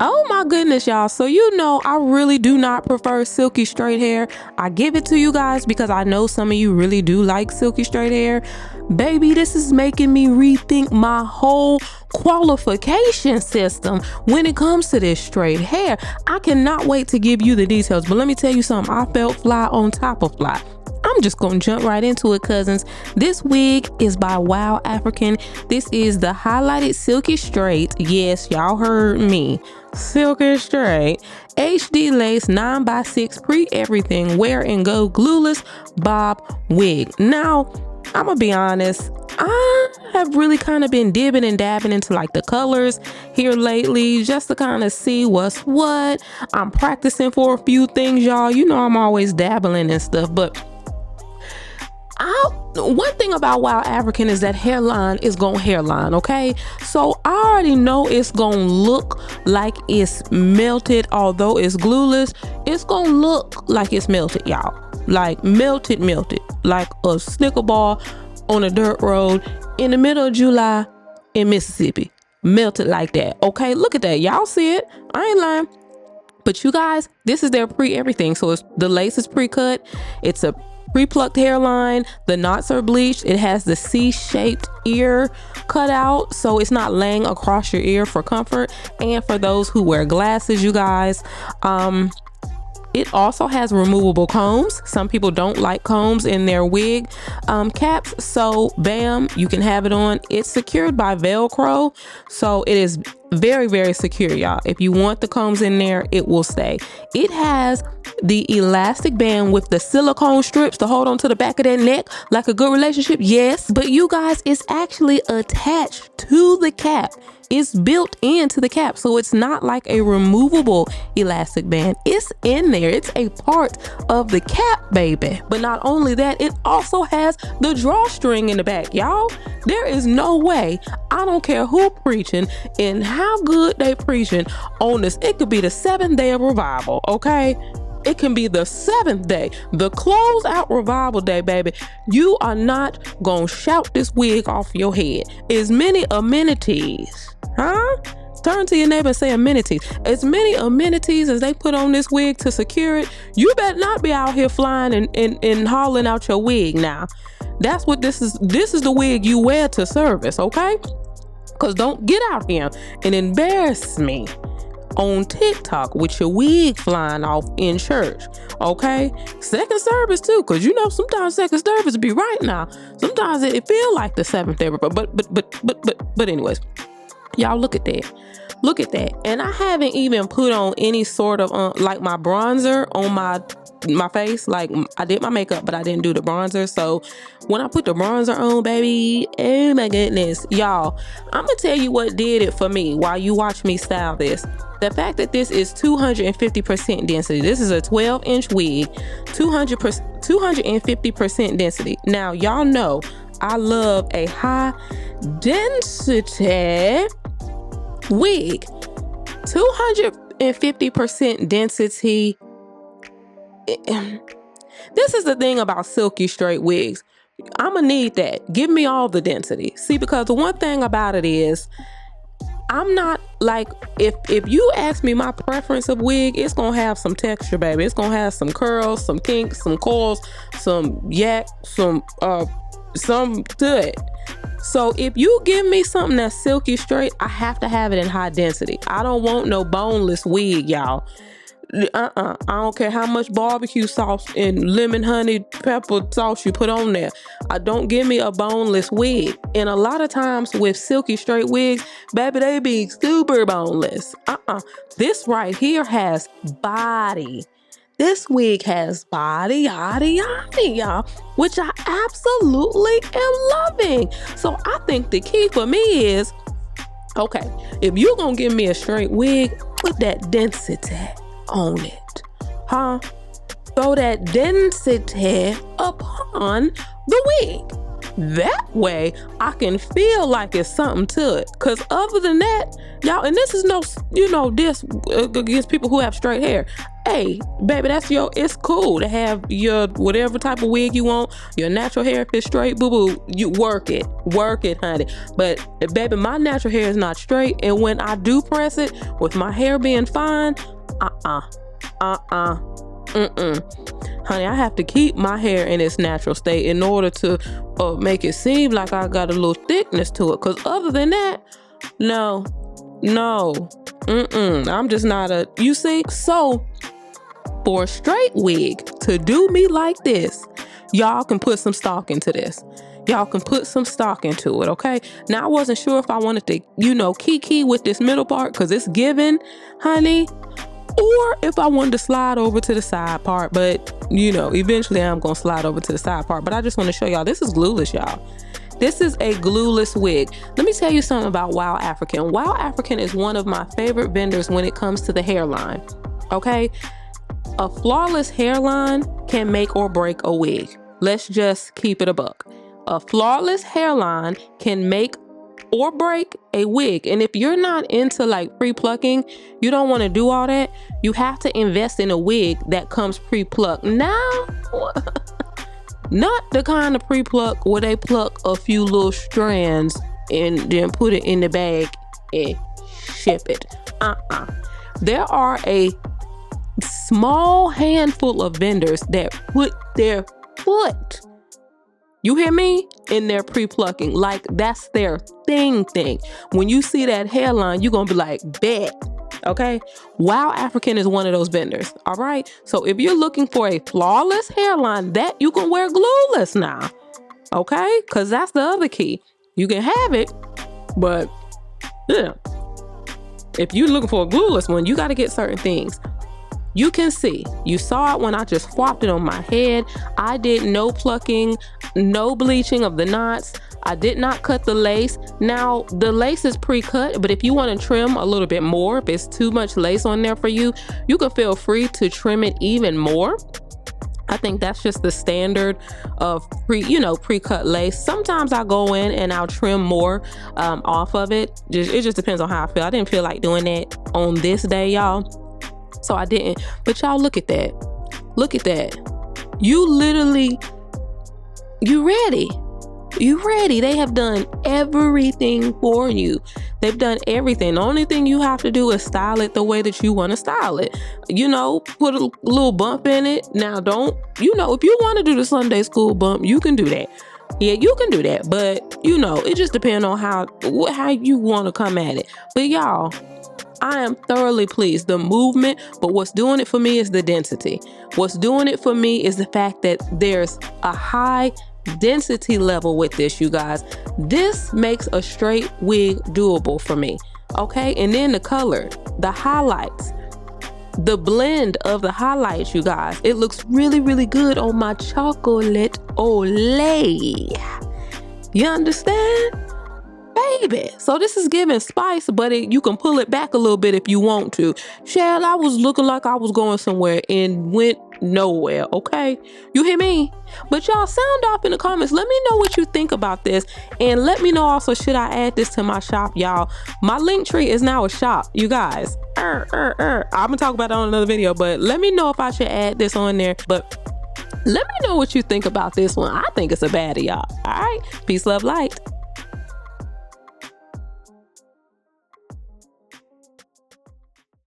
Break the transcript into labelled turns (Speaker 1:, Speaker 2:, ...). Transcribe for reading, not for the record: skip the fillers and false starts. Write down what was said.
Speaker 1: Oh my goodness, y'all. So you know I really do not prefer silky straight hair. I give it to you guys because I know some of you really do like silky straight hair. Baby, this is making me rethink my whole qualification system when it comes to this straight hair. I cannot wait to give you the details, but let me tell you something. I felt fly on top of fly. I'm just gonna jump right into it, cousins. This wig is by Wild African. This is the highlighted silky straight. Yes, y'all heard me. Silky straight HD lace 9x6 pre-everything wear and go glueless bob wig. Now I'm gonna be honest, I have really kind of been dibbing and dabbing into like the colors here lately just to kind of see what's what. I'm practicing for a few things, y'all. You know I'm always dabbling and stuff, but one thing about Wild African is that Hairline is gonna hairline, okay? So I already know it's gonna look like it's melted. Although it's glueless, it's gonna look like it's melted, y'all. Like melted, like a Snicker bar on a dirt road in the middle of July in Mississippi. Melted like that, okay? Look at that, y'all see it? I ain't lying. But you guys, this is their pre-everything. So the lace is pre-cut. It's a pre-plucked hairline. The knots are bleached. It has the C-shaped ear cut out, so it's not laying across your ear for comfort. And for those who wear glasses, you guys, it also has removable combs. Some people don't like combs in their wig caps, so bam, you can have it on. It's secured by Velcro, so it is very, very secure, y'all. If you want the combs in there, it will stay. It has the elastic band with the silicone strips to hold on to the back of that neck like a good relationship. Yes, but you guys, it's actually attached to the cap. It's built into the cap, so it's not like a removable elastic band. It's in there. It's a part of the cap, baby. But not only that, it also has the drawstring in the back, y'all. There is no way, I don't care who preaching and how good they preaching on this. It could be the 7th day of revival, okay? It can be the 7th day, the close out revival day, baby. You are not gonna shout this wig off your head. As many amenities, huh? Turn to your neighbor and say amenities. As many amenities as they put on this wig to secure it, you better not be out here flying and hauling out your wig now. That's what this is. This is the wig you wear to service, okay? Because don't get out here and embarrass me on TikTok with your wig flying off in church, okay? Second service too, because you know sometimes second service be right now. Sometimes it feel like the 7th day, but anyways, y'all look at that. Look at that. And I haven't even put on any sort of like my bronzer on my face. Like I did my makeup, but I didn't do the bronzer. So when I put the bronzer on, baby, oh my goodness, y'all, I'm gonna tell you what did it for me while you watch me style this. The fact that this is 250% density. This is a 12-inch wig, 250% density. Now, y'all know I love a high density wig. 250% density. This is the thing about silky straight wigs. I'm gonna need that. Give me all the density. See, because the one thing about it is, I'm not like, if you ask me my preference of wig, it's gonna have some texture, baby. It's gonna have some curls, some kinks, some coils, some yak, some to it. So if you give me something that's silky straight, I have to have it in high density. I don't want no boneless wig, y'all. I don't care how much barbecue sauce and lemon honey pepper sauce you put on there. Don't give me a boneless wig. And a lot of times with silky straight wigs, baby, they be super boneless. This right here has body. This wig has body, y'all, which I absolutely am loving. So I think the key for me is, okay, if you're gonna give me a straight wig, put that density on it, huh? Throw that density upon the wig. That way I can feel like it's something to it. Cause other than that, y'all, and this is no, you know, this against people who have straight hair. Hey, baby, it's cool to have your whatever type of wig you want, your natural hair if it's straight, boo-boo, you work it, honey. But baby, my natural hair is not straight, and when I do press it, with my hair being fine, honey, I have to keep my hair in its natural state in order to make it seem like I got a little thickness to it. Cause other than that, no, I'm just not a, you see? So for a straight wig to do me like this, y'all can put some stock into this. Y'all can put some stock into it, okay? Now, I wasn't sure if I wanted to, you know, kiki with this middle part because it's given, honey, or if I wanted to slide over to the side part. But, you know, eventually I'm going to slide over to the side part. But I just want to show y'all, this is glueless, y'all. This is a glueless wig. Let me tell you something about 𝐻𝐈_African. 𝐻𝐈_African is one of my favorite vendors when it comes to the hairline, okay? A flawless hairline can make or break a wig. Let's just keep it a buck. A flawless hairline can make or break a wig. And if you're not into like pre-plucking, you don't want to do all that, you have to invest in a wig that comes pre-plucked. Now, not the kind of pre-pluck where they pluck a few little strands and then put it in the bag and ship it. There are a small handful of vendors that put their foot, you hear me, in their pre-plucking. Like that's their thing. When you see that hairline, you're gonna be like, bet. Okay, 𝐻𝐈_African is one of those vendors. All right, so if you're looking for a flawless hairline, that you can wear glueless now. Okay, because that's the other key. You can have it, but yeah, if you're looking for a glueless one, you got to get certain things. You can see, you saw it when I just swapped it on my head. I did no plucking, no bleaching of the knots. I did not cut the lace. Now, the lace is pre-cut, but if you want to trim a little bit more, if it's too much lace on there for you, you can feel free to trim it even more. I think that's just the standard of pre-cut lace. Sometimes I go in and I'll trim more off of it. It just depends on how I feel. I didn't feel like doing that on this day, y'all. So I didn't, but y'all look at that. Look at that. You literally, you ready. They have done everything for you. They've done everything. The only thing you have to do is style it the way that you want to style it. You know, put a little bump in it. Now don't, you know, if you want to do the Sunday school bump, you can do that. Yeah, you can do that. But you know, it just depends on how you want to come at it. But y'all, I am thoroughly pleased. The movement, but what's doing it for me is the density. What's doing it for me is the fact that there's a high density level with this, you guys. This makes a straight wig doable for me. Okay, and then the color, the highlights, the blend of the highlights, you guys. It looks really, really good on my chocolate olay. You understand? Baby, so this is giving spice, but you can pull it back a little bit if you want to. Shell, I was looking like I was going somewhere and went nowhere, okay? You hear me? But y'all, sound off in the comments. Let me know what you think about this, and let me know also, should I add this to my shop, y'all? My link tree is now a shop, you guys. I'm gonna talk about it on another video, but let me know if I should add this on there. But let me know what you think about this one. I think it's a baddie, y'all. All right, peace, love, light.